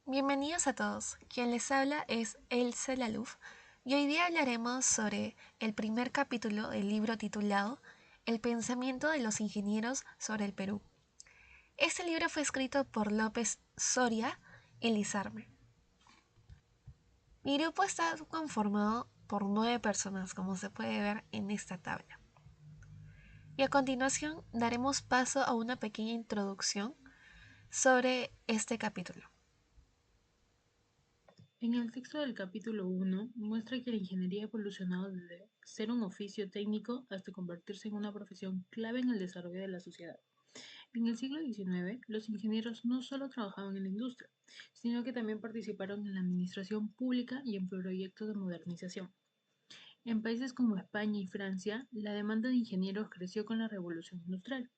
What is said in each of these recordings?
Bienvenidos a todos. Quien les habla es Else Laluf y hoy día hablaremos sobre el primer capítulo del libro titulado El pensamiento de los ingenieros sobre el Perú. Este libro fue escrito por López Soria y Lizarme. Mi grupo está conformado por 9 personas, como se puede ver en esta tabla. Y a continuación daremos paso a una pequeña introducción sobre este capítulo. En el texto del capítulo 1 muestra que la ingeniería ha evolucionado desde ser un oficio técnico hasta convertirse en una profesión clave en el desarrollo de la sociedad. En el siglo XIX, los ingenieros no solo trabajaban en la industria, sino que también participaron en la administración pública y en proyectos de modernización. En países como España y Francia, la demanda de ingenieros creció con la revolución industrial,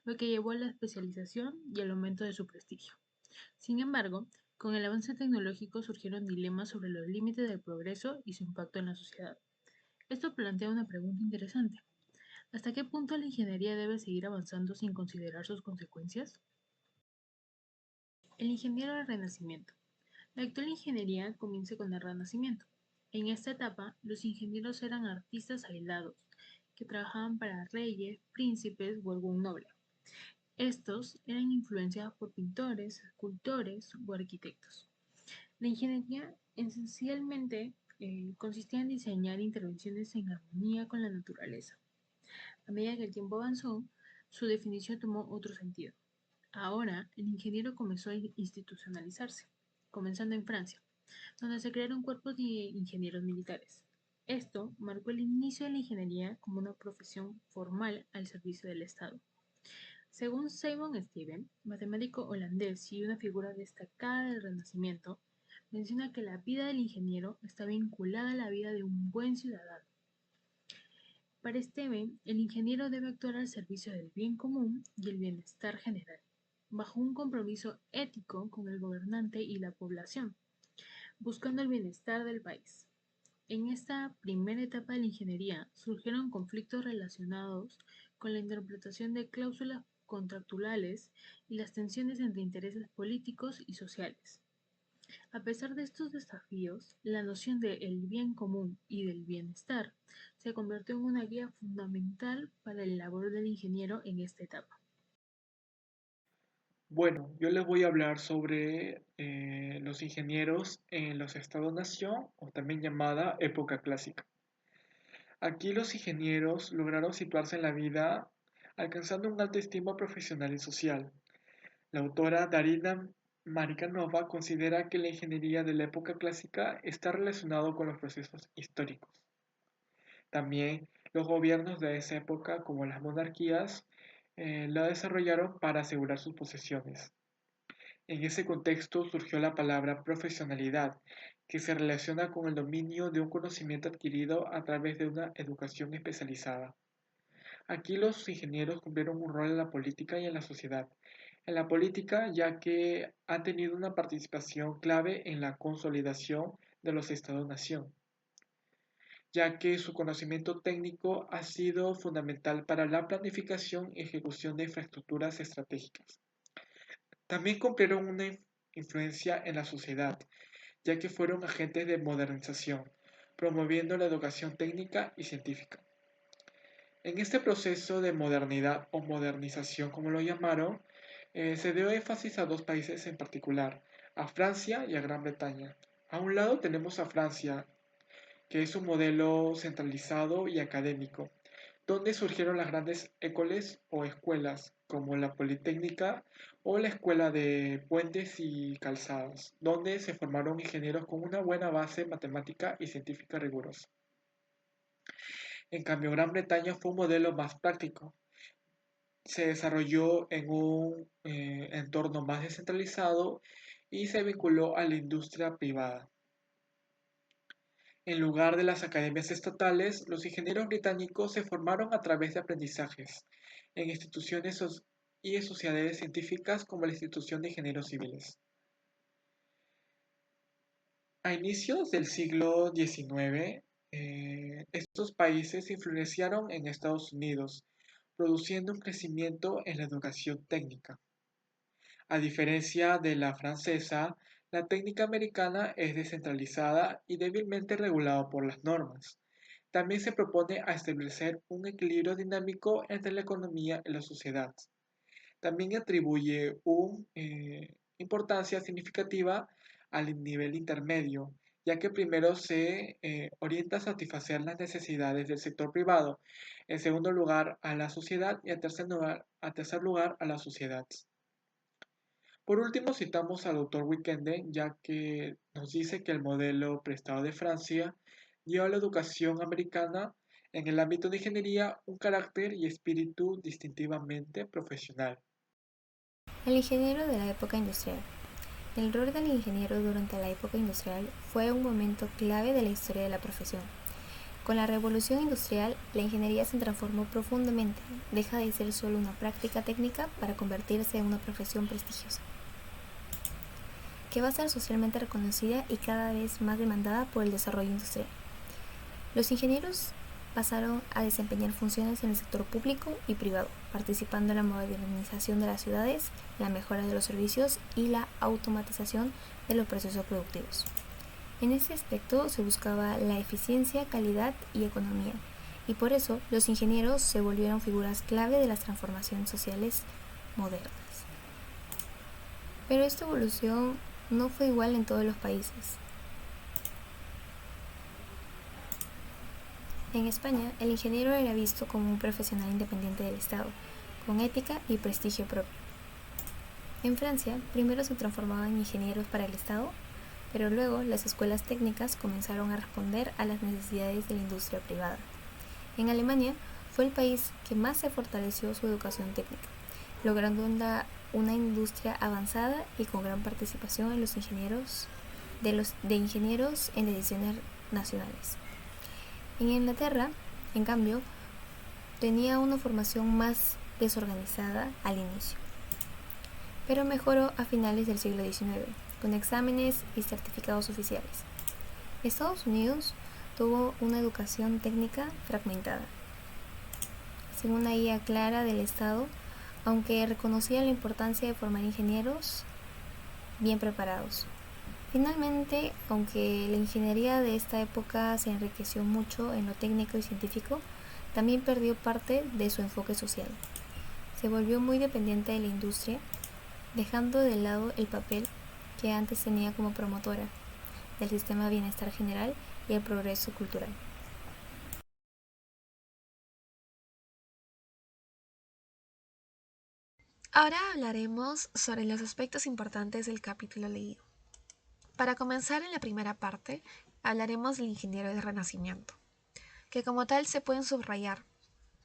lo que llevó a la especialización y al aumento de su prestigio. Sin embargo, con el avance tecnológico surgieron dilemas sobre los límites del progreso y su impacto en la sociedad. Esto plantea una pregunta interesante. ¿Hasta qué punto la ingeniería debe seguir avanzando sin considerar sus consecuencias? El ingeniero del Renacimiento. La actual ingeniería comienza con el Renacimiento. En esta etapa, los ingenieros eran artistas aislados, que trabajaban para reyes, príncipes o algún noble. Estos eran influenciados por pintores, escultores o arquitectos. La ingeniería esencialmente consistía en diseñar intervenciones en armonía con la naturaleza. A medida que el tiempo avanzó, su definición tomó otro sentido. Ahora, el ingeniero comenzó a institucionalizarse, comenzando en Francia, donde se crearon cuerpos de ingenieros militares. Esto marcó el inicio de la ingeniería como una profesión formal al servicio del Estado. Según Simon Steven, matemático holandés y una figura destacada del Renacimiento, menciona que la vida del ingeniero está vinculada a la vida de un buen ciudadano. Para Steven, el ingeniero debe actuar al servicio del bien común y el bienestar general, bajo un compromiso ético con el gobernante y la población, buscando el bienestar del país. En esta primera etapa de la ingeniería surgieron conflictos relacionados con la interpretación de cláusulas contractuales y las tensiones entre intereses políticos y sociales. A pesar de estos desafíos, la noción de el bien común y del bienestar se convirtió en una guía fundamental para el labor del ingeniero en esta etapa. Bueno, yo les voy a hablar sobre los ingenieros en los Estados-nación, o también llamada época clásica. Aquí los ingenieros lograron situarse en la vida alcanzando un alto estima profesional y social. La autora Darina Marikanova considera que la ingeniería de la época clásica está relacionado con los procesos históricos. También los gobiernos de esa época, como las monarquías, la desarrollaron para asegurar sus posesiones. En ese contexto surgió la palabra profesionalidad, que se relaciona con el dominio de un conocimiento adquirido a través de una educación especializada. Aquí los ingenieros cumplieron un rol en la política y en la sociedad. En la política, ya que han tenido una participación clave en la consolidación de los Estados-nación, ya que su conocimiento técnico ha sido fundamental para la planificación y ejecución de infraestructuras estratégicas. También cumplieron una influencia en la sociedad, ya que fueron agentes de modernización, promoviendo la educación técnica y científica. En este proceso de modernidad o modernización, como lo llamaron, se dio énfasis a dos países en particular, a Francia y a Gran Bretaña. A un lado tenemos a Francia, que es un modelo centralizado y académico, donde surgieron las grandes écoles o escuelas, como la Politécnica o la Escuela de Puentes y Calzadas, donde se formaron ingenieros con una buena base matemática y científica rigurosa. En cambio, Gran Bretaña fue un modelo más práctico. Se desarrolló en un entorno más descentralizado y se vinculó a la industria privada. En lugar de las academias estatales, los ingenieros británicos se formaron a través de aprendizajes en instituciones y sociedades científicas como la Institución de Ingenieros Civiles. A inicios del siglo XIX, estos países influenciaron en Estados Unidos, produciendo un crecimiento en la educación técnica. A diferencia de la francesa, La técnica americana es descentralizada y débilmente regulada por las normas. También se propone a establecer un equilibrio dinámico entre la economía y la sociedad. También atribuye una importancia significativa al nivel intermedio, ya que primero se orienta a satisfacer las necesidades del sector privado, en segundo lugar a la sociedad y en tercer lugar a la sociedad. Por último, citamos al autor Weekende, ya que nos dice que el modelo prestado de Francia dio a la educación americana en el ámbito de ingeniería un carácter y espíritu distintivamente profesional. El ingeniero de la época industrial. El rol del ingeniero durante la época industrial fue un momento clave de la historia de la profesión. Con la revolución industrial, la ingeniería se transformó profundamente, deja de ser solo una práctica técnica para convertirse en una profesión prestigiosa, que va a ser socialmente reconocida y cada vez más demandada por el desarrollo industrial. Los ingenieros pasaron a desempeñar funciones en el sector público y privado, participando en la modernización de las ciudades, la mejora de los servicios y la automatización de los procesos productivos. En este aspecto se buscaba la eficiencia, calidad y economía, y por eso los ingenieros se volvieron figuras clave de las transformaciones sociales modernas. Pero esta evolución no fue igual en todos los países. En España, el ingeniero era visto como un profesional independiente del Estado, con ética y prestigio propio. En Francia, primero se transformaban en ingenieros para el Estado, pero luego las escuelas técnicas comenzaron a responder a las necesidades de la industria privada. En Alemania, fue el país que más se fortaleció su educación técnica, logrando una industria avanzada y con gran participación en los ingenieros en decisiones nacionales. En Inglaterra, en cambio, tenía una formación más desorganizada al inicio, pero mejoró a finales del siglo XIX, con exámenes y certificados oficiales. Estados Unidos tuvo una educación técnica fragmentada, sin una guía clara del Estado, aunque reconocía la importancia de formar ingenieros bien preparados. Finalmente, aunque la ingeniería de esta época se enriqueció mucho en lo técnico y científico, también perdió parte de su enfoque social. Se volvió muy dependiente de la industria, dejando de lado el papel que antes tenía como promotora del sistema de bienestar general y el progreso cultural. Ahora hablaremos sobre los aspectos importantes del capítulo leído. Para comenzar en la primera parte, hablaremos del ingeniero del Renacimiento, que como tal se pueden subrayar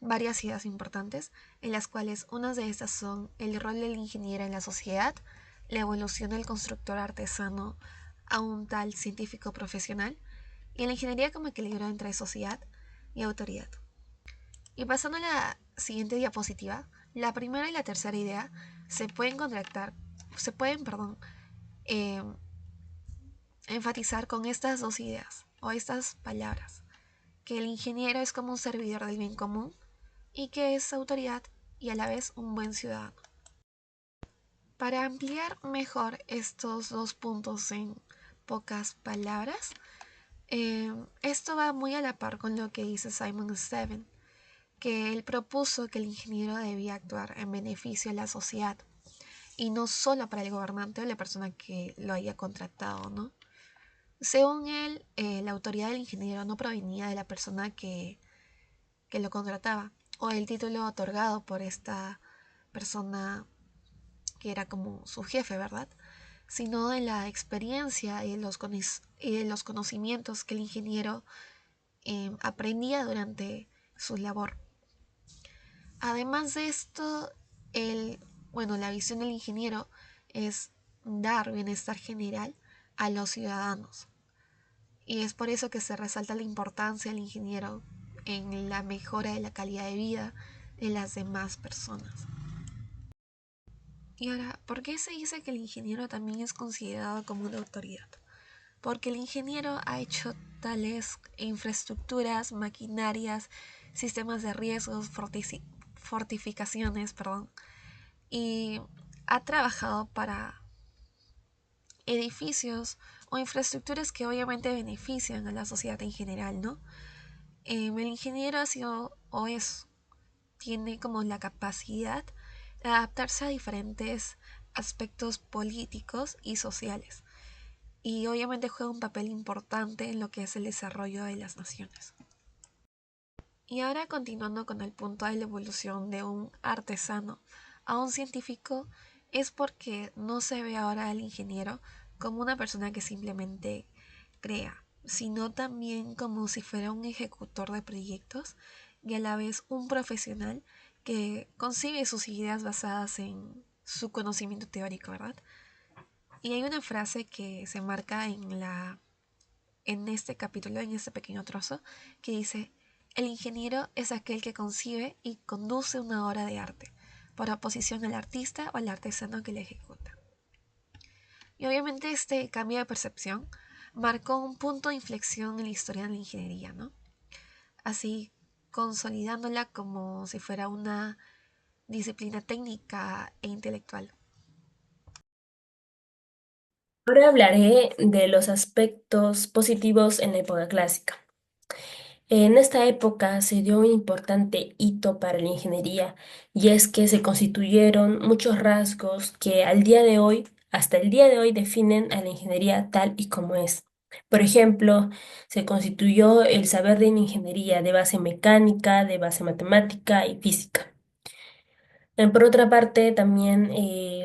varias ideas importantes, en las cuales unas de estas son el rol del ingeniero en la sociedad, la evolución del constructor artesano a un tal científico profesional, y la ingeniería como equilibrio entre sociedad y autoridad. Y pasando a la siguiente diapositiva, la primera y la tercera idea se pueden eh, enfatizar con estas dos ideas o estas palabras, que el ingeniero es como un servidor del bien común y que es autoridad y a la vez un buen ciudadano. Para ampliar mejor estos dos puntos en pocas palabras, esto va muy a la par con lo que dice Simon Steven, que él propuso que el ingeniero debía actuar en beneficio de la sociedad y no solo para el gobernante o la persona que lo haya contratado, ¿no? Según él, la autoridad del ingeniero no provenía de la persona que lo contrataba o el título otorgado por esta persona que era como su jefe, ¿verdad? Sino de la experiencia y de los conocimientos que el ingeniero aprendía durante su labor. Además de esto, la visión del ingeniero es dar bienestar general a los ciudadanos. Y es por eso que se resalta la importancia del ingeniero en la mejora de la calidad de vida de las demás personas. Y ahora, ¿por qué se dice que el ingeniero también es considerado como una autoridad? Porque el ingeniero ha hecho tales infraestructuras, maquinarias, sistemas de riesgos, fortificaciones, y ha trabajado para edificios o infraestructuras que obviamente benefician a la sociedad en general, ¿no? El ingeniero ha sido o es, tiene como la capacidad de adaptarse a diferentes aspectos políticos y sociales. Y obviamente juega un papel importante en lo que es el desarrollo de las naciones. Y ahora continuando con el punto de la evolución de un artesano a un científico, es porque no se ve ahora al ingeniero como una persona que simplemente crea, sino también como si fuera un ejecutor de proyectos y a la vez un profesional que concibe sus ideas basadas en su conocimiento teórico, ¿verdad? Y hay una frase que se marca en este capítulo, en este pequeño trozo, que dice: el ingeniero es aquel que concibe y conduce una obra de arte, por oposición al artista o al artesano que la ejecuta. Y obviamente este cambio de percepción marcó un punto de inflexión en la historia de la ingeniería, ¿no? Así consolidándola como si fuera una disciplina técnica e intelectual. Ahora hablaré de los aspectos positivos en la época clásica. En esta época se dio un importante hito para la ingeniería y es que se constituyeron muchos rasgos que al día de hoy, hasta el día de hoy, definen a la ingeniería tal y como es. Por ejemplo, se constituyó el saber de la ingeniería de base mecánica, de base matemática y física. Por otra parte, también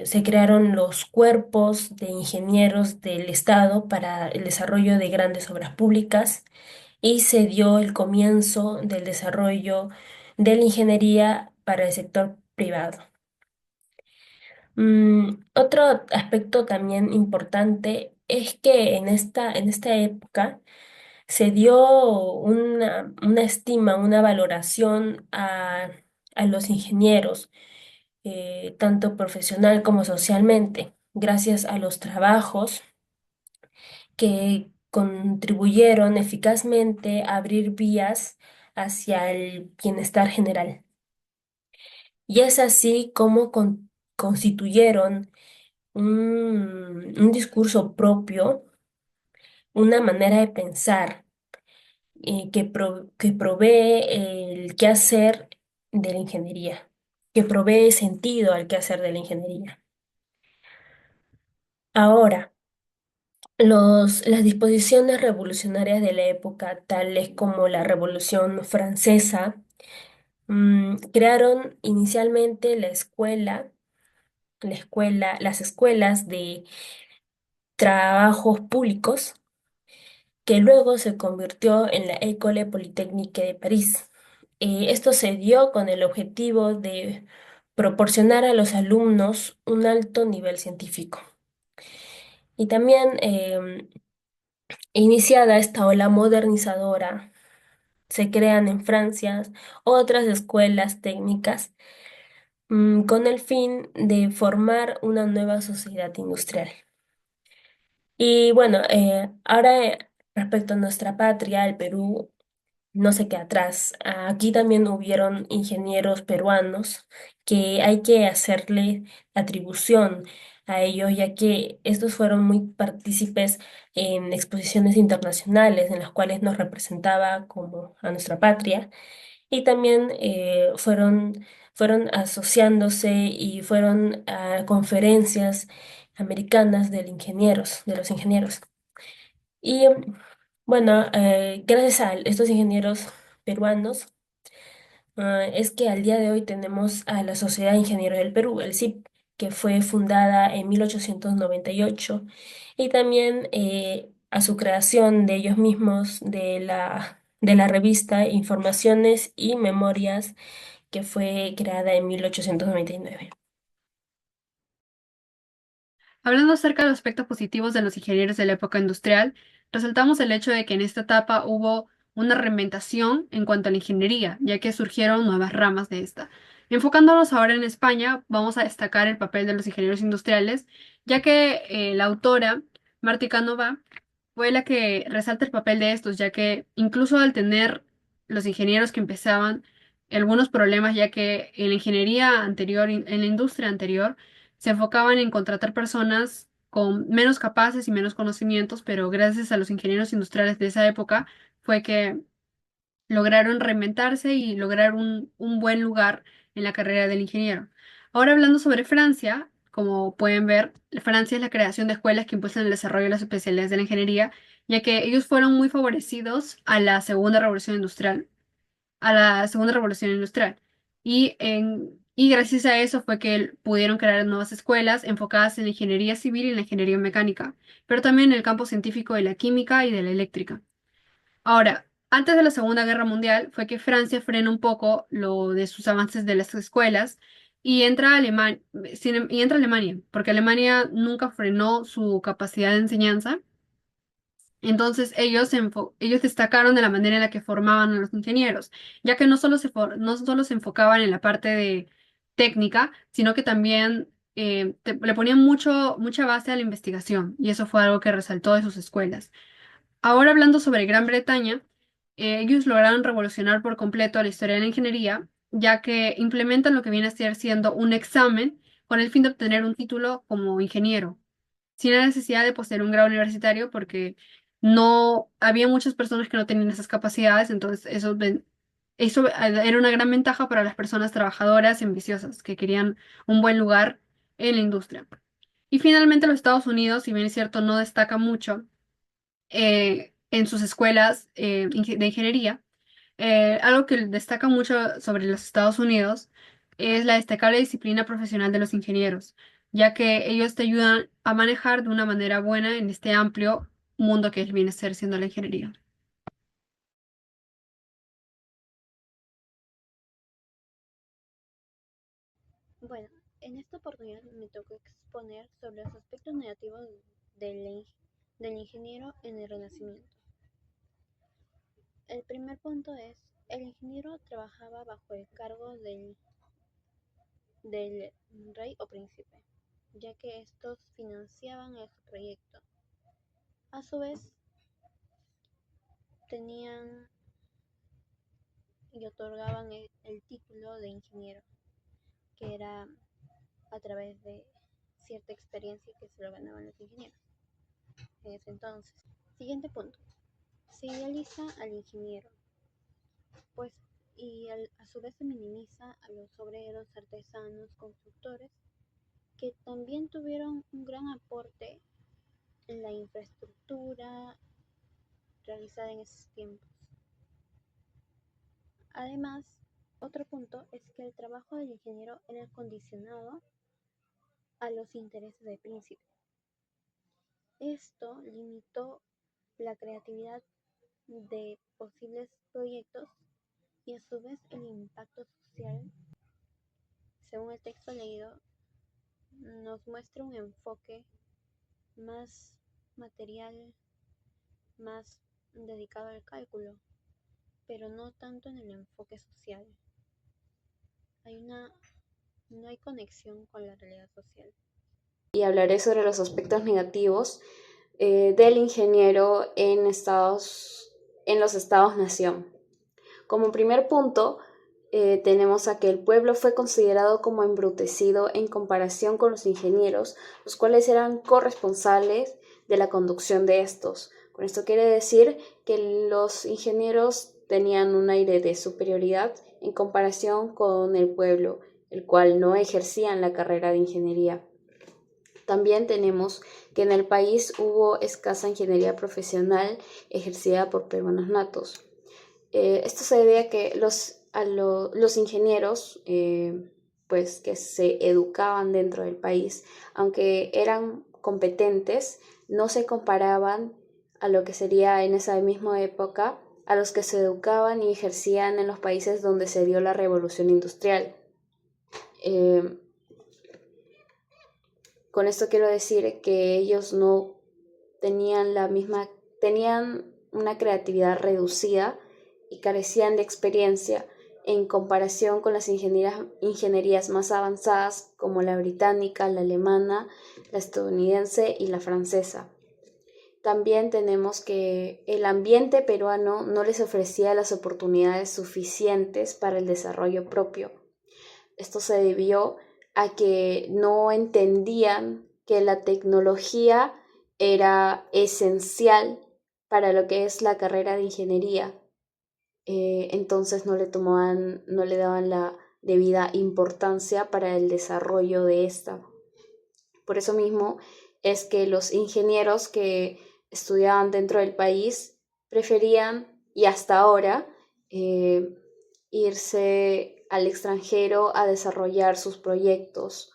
se crearon los cuerpos de ingenieros del Estado para el desarrollo de grandes obras públicas y se dio el comienzo del desarrollo de la ingeniería para el sector privado. Otro aspecto también importante es que en esta época se dio una estima, una valoración a los ingenieros, tanto profesional como socialmente, gracias a los trabajos que contribuyeron eficazmente a abrir vías hacia el bienestar general. Y es así como constituyeron un discurso propio, una manera de pensar que provee el quehacer de la ingeniería, que provee sentido al quehacer de la ingeniería. Ahora, las disposiciones revolucionarias de la época, tales como la Revolución Francesa, crearon inicialmente las escuelas de trabajos públicos, que luego se convirtió en la École Polytechnique de París. Esto se dio con el objetivo de proporcionar a los alumnos un alto nivel científico. Y también, iniciada esta ola modernizadora, se crean en Francia otras escuelas técnicas con el fin de formar una nueva sociedad industrial. Y bueno, ahora respecto a nuestra patria, el Perú no se queda atrás. Aquí también hubieron ingenieros peruanos que hay que hacerle atribución a ellos, ya que estos fueron muy partícipes en exposiciones internacionales en las cuales nos representaba como a nuestra patria y también fueron asociándose y fueron a conferencias americanas de los ingenieros. Y bueno, gracias a estos ingenieros peruanos, es que al día de hoy tenemos a la Sociedad de Ingenieros del Perú, el SIP, que fue fundada en 1898, y también a su creación de ellos mismos, de la revista Informaciones y Memorias, que fue creada en 1899. Hablando acerca de los aspectos positivos de los ingenieros de la época industrial, resaltamos el hecho de que en esta etapa hubo una reinventación en cuanto a la ingeniería, ya que surgieron nuevas ramas de esta. Enfocándonos ahora en España, vamos a destacar el papel de los ingenieros industriales, ya que la autora, Martí Canova, fue la que resalta el papel de estos, ya que incluso al tener los ingenieros que empezaban algunos problemas, ya que en la ingeniería anterior, en la industria anterior, se enfocaban en contratar personas con menos capaces y menos conocimientos, pero gracias a los ingenieros industriales de esa época fue que lograron reinventarse y lograr un buen lugar en la carrera del ingeniero. Ahora hablando sobre Francia, como pueden ver, Francia es la creación de escuelas que impulsan el desarrollo de las especialidades de la ingeniería, ya que ellos fueron muy favorecidos a la segunda revolución industrial. Y gracias a eso fue que pudieron crear nuevas escuelas enfocadas en la ingeniería civil y en la ingeniería mecánica, pero también en el campo científico de la química y de la eléctrica. Ahora, antes de la Segunda Guerra Mundial fue que Francia frena un poco lo de sus avances de las escuelas y entra Alemania, porque Alemania nunca frenó su capacidad de enseñanza. Entonces ellos destacaron de la manera en la que formaban a los ingenieros, ya que no solo se enfocaban en la parte de técnica, sino que también le ponían mucha base a la investigación, y eso fue algo que resaltó de sus escuelas. Ahora hablando sobre Gran Bretaña, ellos lograron revolucionar por completo la historia de la ingeniería, ya que implementan lo que viene a ser siendo un examen con el fin de obtener un título como ingeniero, sin la necesidad de poseer un grado universitario, porque no había muchas personas que no tenían esas capacidades, entonces eso era una gran ventaja para las personas trabajadoras y ambiciosas que querían un buen lugar en la industria. Y finalmente los Estados Unidos, si bien es cierto, no destaca mucho en sus escuelas de ingeniería. Algo que destaca mucho sobre los Estados Unidos es la destacable disciplina profesional de los ingenieros, ya que ellos te ayudan a manejar de una manera buena en este amplio mundo que viene a ser siendo la ingeniería. Bueno, en esta oportunidad me tocó exponer sobre los aspectos negativos del ingeniero en el Renacimiento. El primer punto es, el ingeniero trabajaba bajo el cargo del rey o príncipe, ya que estos financiaban el proyecto. A su vez, tenían y otorgaban el título de ingeniero, que era a través de cierta experiencia que se lo ganaban los ingenieros en ese entonces. Siguiente punto. Se idealiza al ingeniero, pues, y a su vez se minimiza a los obreros, artesanos, constructores, que también tuvieron un gran aporte en la infraestructura realizada en esos tiempos. Además, otro punto es que el trabajo del ingeniero era condicionado a los intereses del príncipe. Esto limitó la creatividad de posibles proyectos y a su vez el impacto social. Según el texto leído, nos muestra un enfoque más material, más dedicado al cálculo, pero no tanto en el enfoque social. No hay conexión con la realidad social. Y hablaré sobre los aspectos negativos del ingeniero en los estados-nación. Como primer punto, tenemos a que el pueblo fue considerado como embrutecido en comparación con los ingenieros, los cuales eran corresponsables de la conducción de estos. Con esto quiere decir que los ingenieros tenían un aire de superioridad en comparación con el pueblo, el cual no ejercían la carrera de ingeniería. También tenemos que en el país hubo escasa ingeniería profesional ejercida por peruanos natos. Esto se debe a que los ingenieros pues que se educaban dentro del país, aunque eran competentes, no se comparaban a lo que sería en esa misma época a los que se educaban y ejercían en los países donde se dio la revolución industrial. Con esto quiero decir que ellos no tenían tenían una creatividad reducida y carecían de experiencia en comparación con las ingenierías más avanzadas como la británica, la alemana, la estadounidense y la francesa. También tenemos que el ambiente peruano no les ofrecía las oportunidades suficientes para el desarrollo propio. Esto se debió a que no entendían que la tecnología era esencial para lo que es la carrera de ingeniería. Entonces no le daban la debida importancia para el desarrollo de esta. Por eso mismo es que los ingenieros que estudiaban dentro del país preferían, y hasta ahora, irse al extranjero a desarrollar sus proyectos,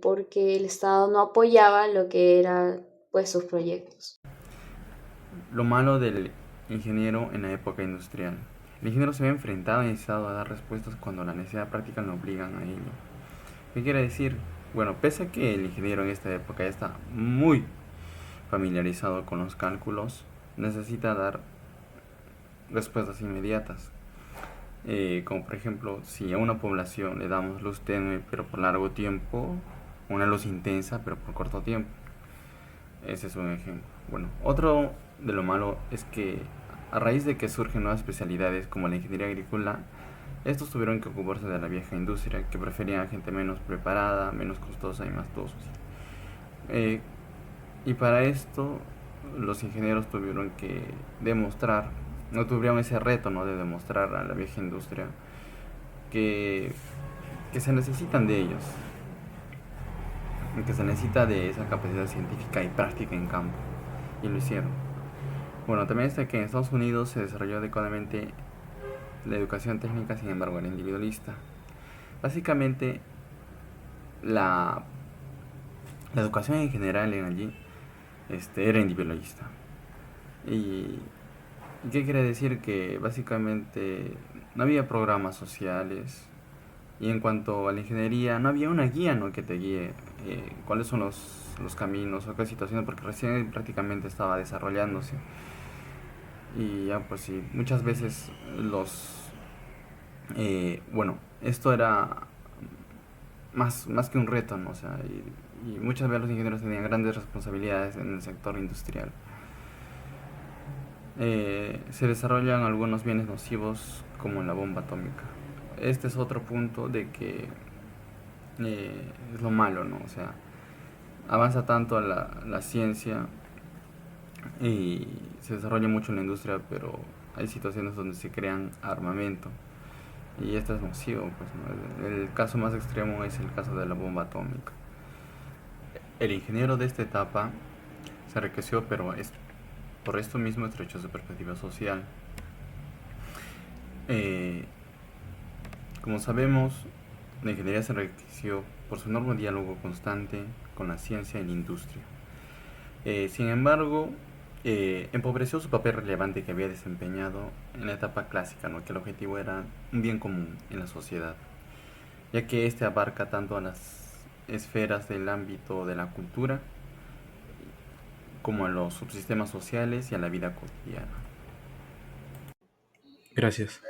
porque el Estado no apoyaba lo que eran pues sus proyectos. Lo malo del ingeniero en la época industrial. El ingeniero se ve enfrentado y necesitado a dar respuestas cuando la necesidad práctica lo obligan a ello. ¿Qué quiere decir? Bueno, pese a que el ingeniero en esta época ya está muy familiarizado con los cálculos, necesita dar respuestas inmediatas. Como por ejemplo, si a una población le damos luz tenue pero por largo tiempo, una luz intensa pero por corto tiempo. Ese es un ejemplo. Bueno, otro de lo malo es que a raíz de que surgen nuevas especialidades como la ingeniería agrícola, estos tuvieron que ocuparse de la vieja industria, que prefería a gente menos preparada, menos costosa y más todo sucia. Y para esto los ingenieros tuvieron que demostrar, no tuvieron ese reto, ¿no?, de demostrar a la vieja industria que se necesitan de ellos, que se necesita de esa capacidad científica y práctica en campo, y lo hicieron. Bueno, también está que en Estados Unidos se desarrolló adecuadamente la educación técnica, sin embargo era individualista. Básicamente la educación en general en allí era individualista. ¿Y qué quiere decir? Que básicamente no había programas sociales, y en cuanto a la ingeniería no había una guía, ¿no?, que te guíe cuáles son los caminos o qué situaciones, porque recién prácticamente estaba desarrollándose. Y ya pues sí, muchas veces esto era más que un reto, ¿no? O sea, y muchas veces los ingenieros tenían grandes responsabilidades en el sector industrial. Se desarrollan algunos bienes nocivos como la bomba atómica. Este es otro punto de que es lo malo, ¿no? O sea, avanza tanto la ciencia y se desarrolla mucho en la industria, pero hay situaciones donde se crean armamento y esto es nocivo, pues, ¿no? El caso más extremo es el caso de la bomba atómica. El ingeniero de esta etapa se enriqueció, pero por esto mismo estrechó su perspectiva social. Como sabemos, la ingeniería se enriqueció por su enorme diálogo constante con la ciencia y la industria. Sin embargo, empobreció su papel relevante que había desempeñado en la etapa clásica, ¿no?, que el objetivo era un bien común en la sociedad, ya que este abarca tanto a las esferas del ámbito de la cultura como a los subsistemas sociales y a la vida cotidiana. Gracias.